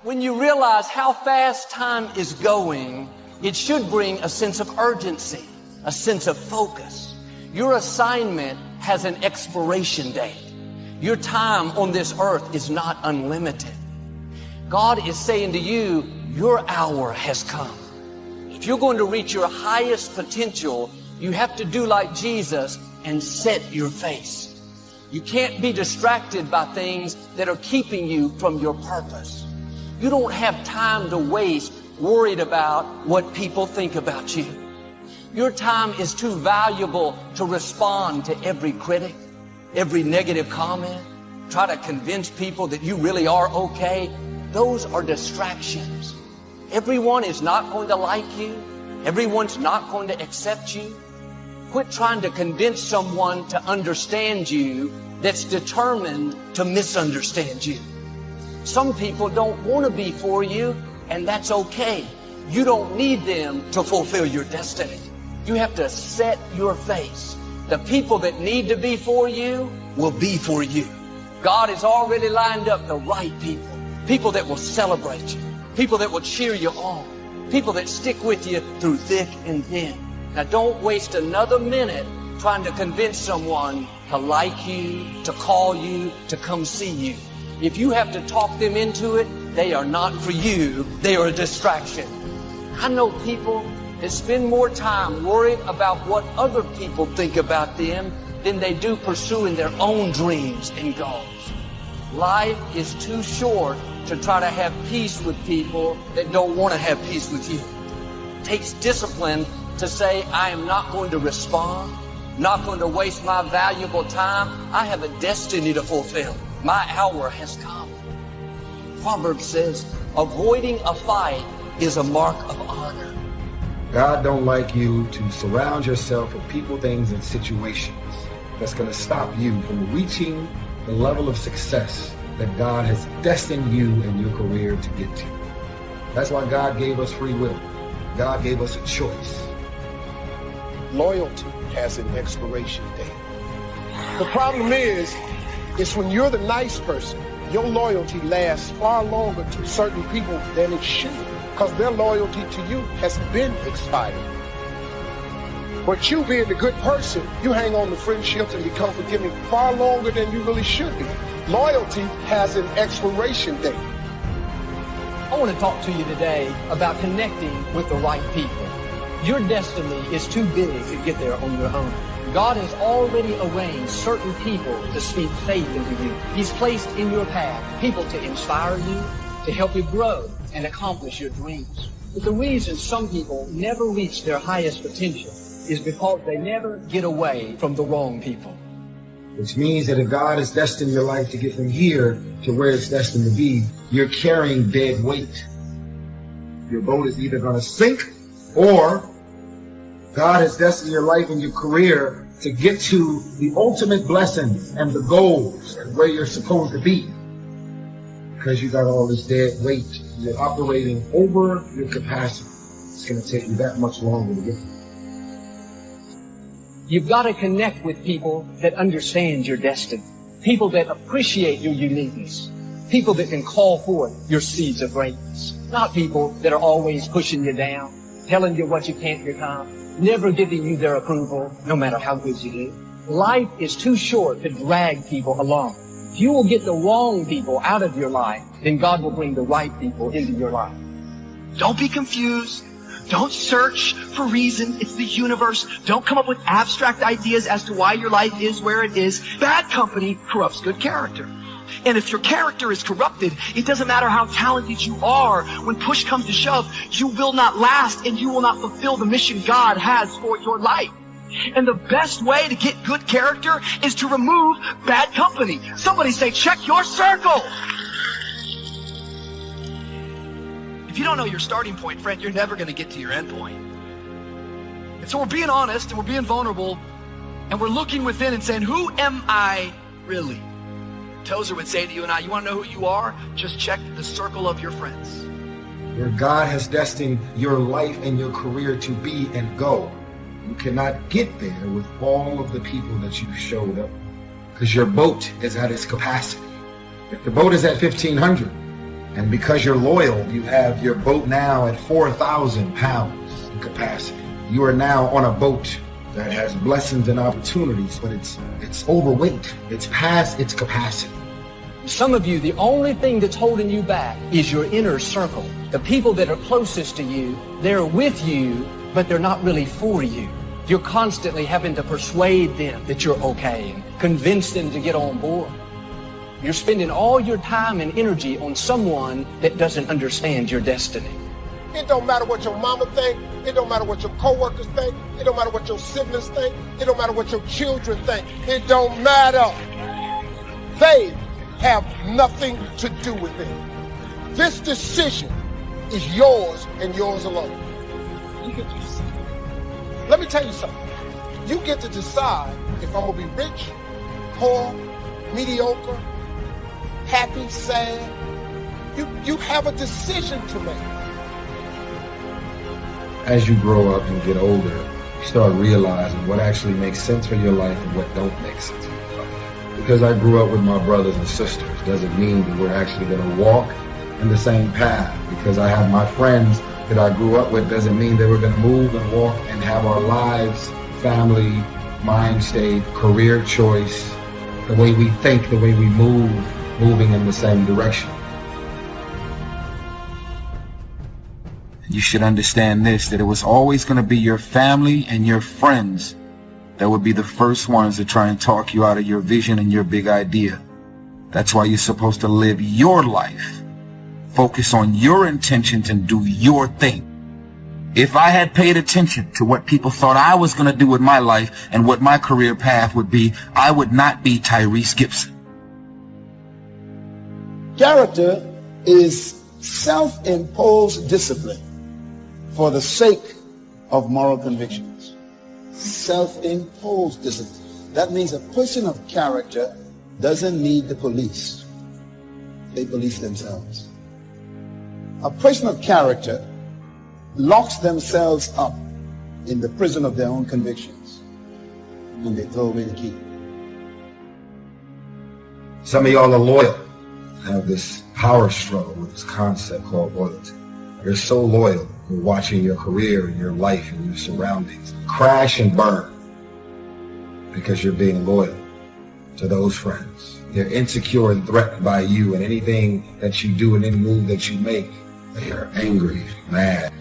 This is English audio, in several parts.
When you realize how fast time is going, it should bring a sense of urgency, a sense of focus. Your assignment has an expiration date. Your time on this earth is not unlimited. God is saying to you, your hour has come. If you're going to reach your highest potential, you have to do like Jesus and set your face. You can't be distracted by things that are keeping you from your purpose. You don't have time to waste worried about what people think about you. Your time is too valuable to respond to every critic, every negative comment, try to convince people that you really are okay. Those are distractions. Everyone is not going to like you. Everyone's not going to accept you. Quit trying to convince someone to understand you that's determined to misunderstand you. Some people don't want to be for you, and that's okay. You don't need them to fulfill your destiny. You have to set your face. The people that need to be for you will be for you. God has already lined up the right people. People that will celebrate you. People that will cheer you on. People that stick with you through thick and thin. Now don't waste another minute trying to convince someone to like you, to call you, to come see you. If you have to talk them into it, they are not for you. They are a distraction. I know people that spend more time worried about what other people think about them than they do pursuing their own dreams and goals. Life is too short to try to have peace with people that don't want to have peace with you. It takes discipline to say, I am not going to respond, not going to waste my valuable time. I have a destiny to fulfill. My hour has come. Proverbs says, avoiding a fight is a mark of honor. God don't like you to surround yourself with people, things, and situations that's going to stop you from reaching the level of success that God has destined you and your career to get to. That's why God gave us free will. God gave us a choice. Loyalty has an expiration date. The problem is when you're the nice person, your loyalty lasts far longer to certain people than it should, because their loyalty to you has been expired. But you being the good person, you hang on to friendships and become forgiving far longer than you really should be. Loyalty has an expiration date. I want to talk to you today about connecting with the right people. Your destiny is too big to get there on your own. God has already arranged certain people to speak faith into you. He's placed in your path people to inspire you, to help you grow and accomplish your dreams. But the reason some people never reach their highest potential is because they never get away from the wrong people. Which means that if God has destined your life to get from here to where it's destined to be, you're carrying dead weight. Your boat is either going to sink, or God has destined your life and your career to get to the ultimate blessings and the goals and where you're supposed to be. Because you got all this dead weight, you're operating over your capacity. It's going to take you that much longer to get there. You've got to connect with people that understand your destiny. People that appreciate your uniqueness. People that can call forth your seeds of greatness. Not people that are always pushing you down, telling you what you can't become, never giving you their approval, no matter how good you do. Life is too short to drag people along. If you will get the wrong people out of your life, then God will bring the right people into your life. Don't be confused. Don't search for reasons. It's the universe. Don't come up with abstract ideas as to why your life is where it is. Bad company corrupts good character. And if your character is corrupted, it doesn't matter how talented you are. When push comes to shove, you will not last and you will not fulfill the mission God has for your life. And the best way to get good character is to remove bad company. Somebody say, check your circle. If you don't know your starting point, friend, you're never going to get to your end point. And so we're being honest and we're being vulnerable and we're looking within and saying, who am I really? Tozer would say to you and I, you want to know who you are? Just check the circle of your friends. Where God has destined your life and your career to be and go, you cannot get there with all of the people that you showed up, because your boat is at its capacity. If the boat is at 1,500 And because you're loyal, you have your boat now at 4,000 pounds in capacity. You are now on a boat that has blessings and opportunities, but it's overweight. It's past its capacity. Some of you, the only thing that's holding you back is your inner circle. The people that are closest to you, they're with you, but they're not really for you. You're constantly having to persuade them that you're okay and convince them to get on board. You're spending all your time and energy on someone that doesn't understand your destiny. It don't matter what your mama think. It don't matter what your coworkers think. It don't matter what your siblings think. It don't matter what your children think. It don't matter. They have nothing to do with it. This decision is yours and yours alone. You get to decide. Let me tell you something. You get to decide if I'm going to be rich, poor, mediocre, happy, sad. You have a decision to make. As you grow up and get older, you start realizing what actually makes sense for your life and what don't make sense for your life. Because I grew up with my brothers and sisters doesn't mean that we're actually going to walk in the same path. Because I have my friends that I grew up with doesn't mean that we're going to move and walk and have our lives, family, mind state, career choice, the way we think, the way we move, moving in the same direction. You should understand this, that it was always going to be your family and your friends that would be the first ones to try and talk you out of your vision and your big idea. That's why you're supposed to live your life. Focus on your intentions and do your thing. If I had paid attention to what people thought I was going to do with my life and what my career path would be, I would not be Tyrese Gibson. Character is self-imposed discipline for the sake of moral convictions. Self-imposed discipline. That means a person of character doesn't need the police. They police themselves. A person of character locks themselves up in the prison of their own convictions, and they throw away the key. Some of y'all are loyal, have this power struggle with this concept called loyalty. You're so loyal, you're watching your career and your life and your surroundings crash and burn because you're being loyal to those friends. They're insecure and threatened by you, and anything that you do and any move that you make, they are angry, mad,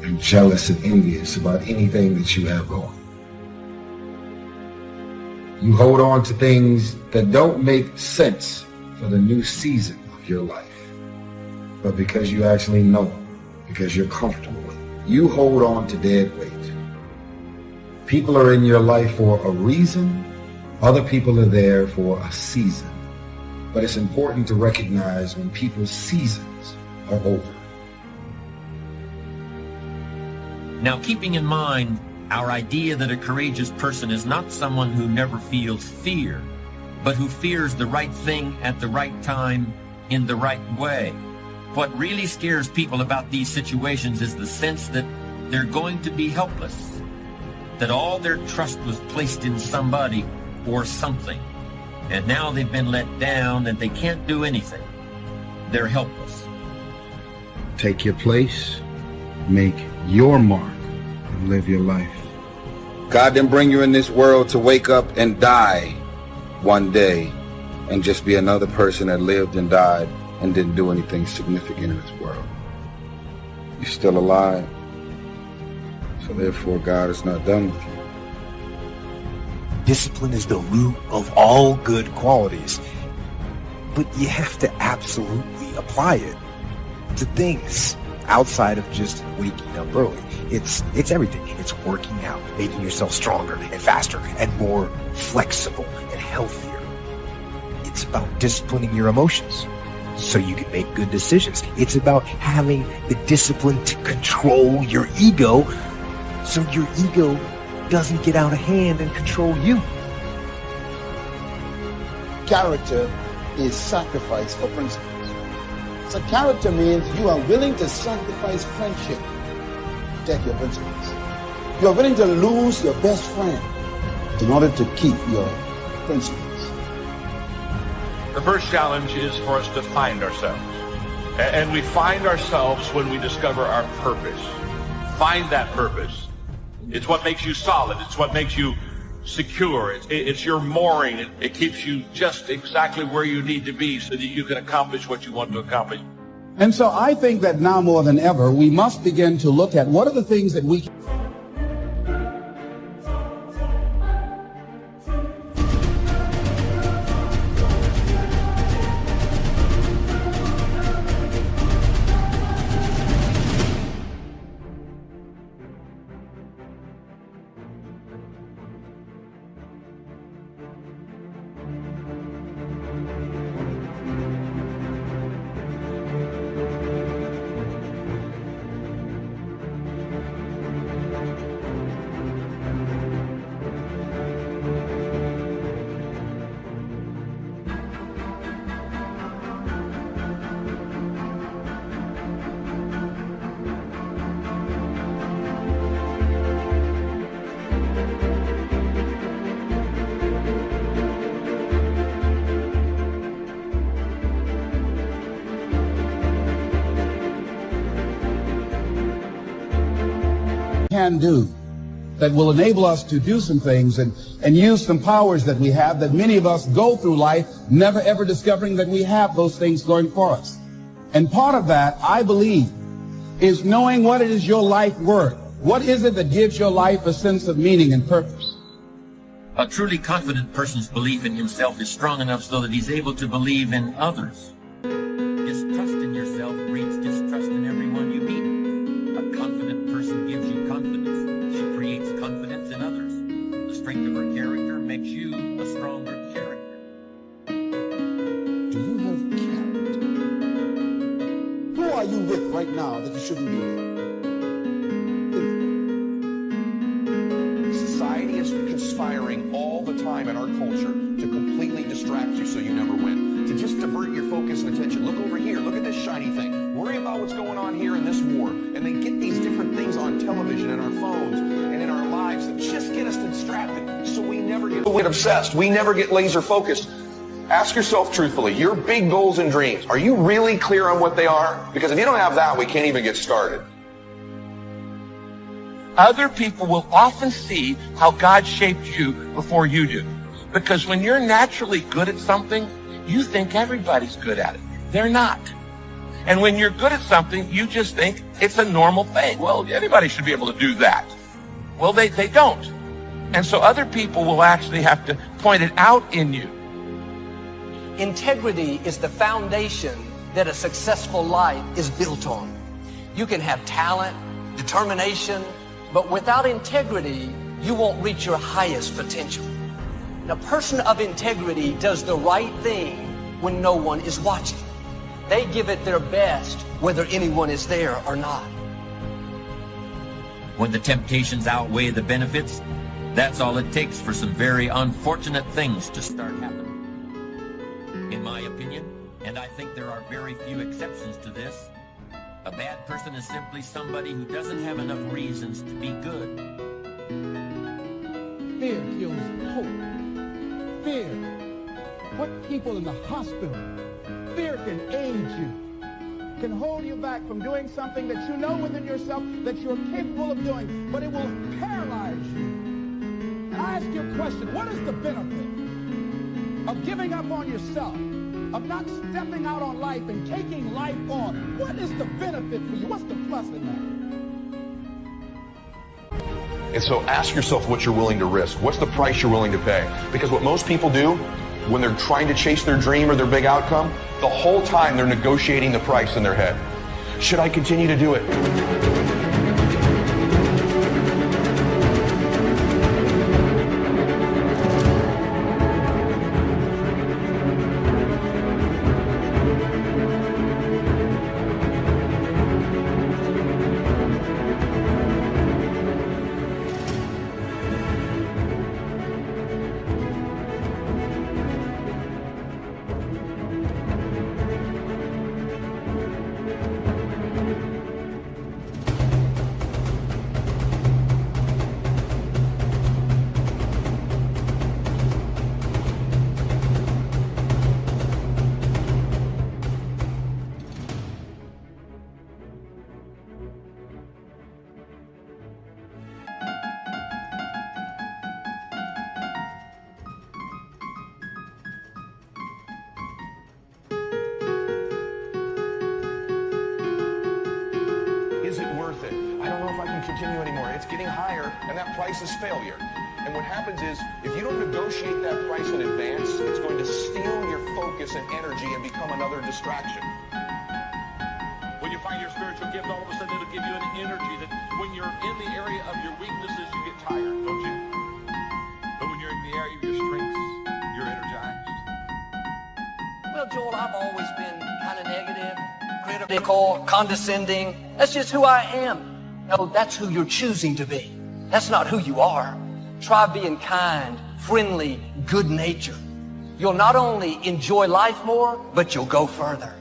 and jealous and envious about anything that you have going. You hold on to things that don't make sense for the new season of your life. But because you actually know, because you're comfortable with it, you hold on to dead weight. People are in your life for a reason. Other people are there for a season. But it's important to recognize when people's seasons are over. Now, keeping in mind our idea that a courageous person is not someone who never feels fear, but who fears the right thing at the right time in the right way. What really scares people about these situations is the sense that they're going to be helpless, that all their trust was placed in somebody or something, and now they've been let down and they can't do anything. They're helpless. Take your place, make your mark, and live your life. God didn't bring you in this world to wake up and die one day and just be another person that lived and died and didn't do anything significant in this world. You're still alive, so therefore God is not done with you. Discipline is the root of all good qualities, but you have to absolutely apply it to things outside of just waking up early. It's everything. It's working out, making yourself stronger and faster and more flexible and healthier. It's about disciplining your emotions so you can make good decisions. It's about having the discipline to control your ego so your ego doesn't get out of hand and control you. Character is sacrifice for principles. So character means you are willing to sacrifice friendship to protect your principles. You are willing to lose your best friend in order to keep your principles. The first challenge is for us to find ourselves. And we find ourselves when we discover our purpose. Find that purpose. It's what makes you solid. It's what makes you secure. It's your mooring. It keeps you just exactly where you need to be so that you can accomplish what you want to accomplish. And so I think that now more than ever, we must begin to look at what are the things that we can do that will enable us to do some things and use some powers that we have, that many of us go through life never ever discovering that we have those things going for us. And part of that, I believe, is knowing what it is your life worth. What is it that gives your life a sense of meaning and purpose? A truly confident person's belief in himself is strong enough so that he's able to believe in others. Distrust in yourself breeds distrust in everyone you meet. A confident person gives you confidence. She creates confidence in others. The strength of her character makes you a stronger character. Do you have character? Who are you with right now that you shouldn't be with? Society is conspiring all the time in our culture to completely distract you so you never win. To just divert your focus and attention. Look over here. Look at this shiny thing. Worry about what's going on here in this war. And they get these different things on television and our phones and in our lives that just get us distracted so we never get obsessed. We never get laser focused. Ask yourself truthfully, your big goals and dreams, are you really clear on what they are? Because if you don't have that, we can't even get started. Other people will often see how God shaped you before you do. Because when you're naturally good at something, you think everybody's good at it. They're not. And when you're good at something, you just think it's a normal thing. Well, anybody should be able to do that. Well, they don't. And so other people will actually have to point it out in you. Integrity is the foundation that a successful life is built on. You can have talent, determination, but without integrity, you won't reach your highest potential. A person of integrity does the right thing when no one is watching. They give it their best whether anyone is there or not. When the temptations outweigh the benefits, that's all it takes for some very unfortunate things to start happening. In my opinion, and I think there are very few exceptions to this, a bad person is simply somebody who doesn't have enough reasons to be good. Fear kills hope. Fear. Put people in the hospital. Fear can age you, can hold you back from doing something that you know within yourself that you're capable of doing, but it will paralyze you. And I ask you a question, what is the benefit of giving up on yourself, of not stepping out on life and taking life on? What is the benefit for you? What's the plus in that? And so ask yourself what you're willing to risk. What's the price you're willing to pay? Because what most people do when they're trying to chase their dream or their big outcome, the whole time they're negotiating the price in their head. Should I continue to do it? continue anymore. It's getting higher, and that price is failure. And what happens is, if you don't negotiate that price in advance, it's going to steal your focus and energy and become another distraction. When you find your spiritual gift, all of a sudden it'll give you an energy that when you're in the area of your weaknesses, you get tired, don't you? But when you're in the area of your strengths, you're energized. Well, Joel, I've always been kind of negative, critical, condescending. That's just who I am. No, that's who you're choosing to be. That's not who you are. Try being kind, friendly, good-natured. You'll not only enjoy life more, but you'll go further.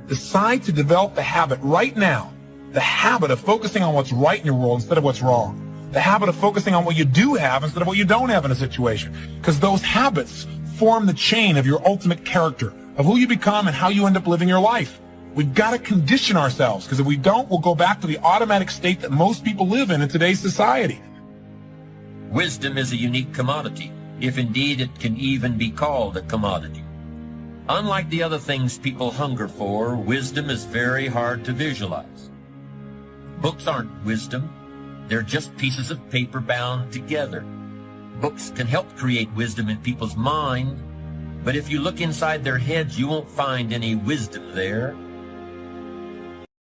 Decide to develop the habit right now, the habit of focusing on what's right in your world instead of what's wrong. The habit of focusing on what you do have instead of what you don't have in a situation. Because those habits form the chain of your ultimate character, of who you become and how you end up living your life. We've got to condition ourselves, because if we don't, we'll go back to the automatic state that most people live in today's society. Wisdom is a unique commodity, if indeed it can even be called a commodity. Unlike the other things people hunger for, wisdom is very hard to visualize. Books aren't wisdom. They're just pieces of paper bound together. Books can help create wisdom in people's mind, but if you look inside their heads, you won't find any wisdom there.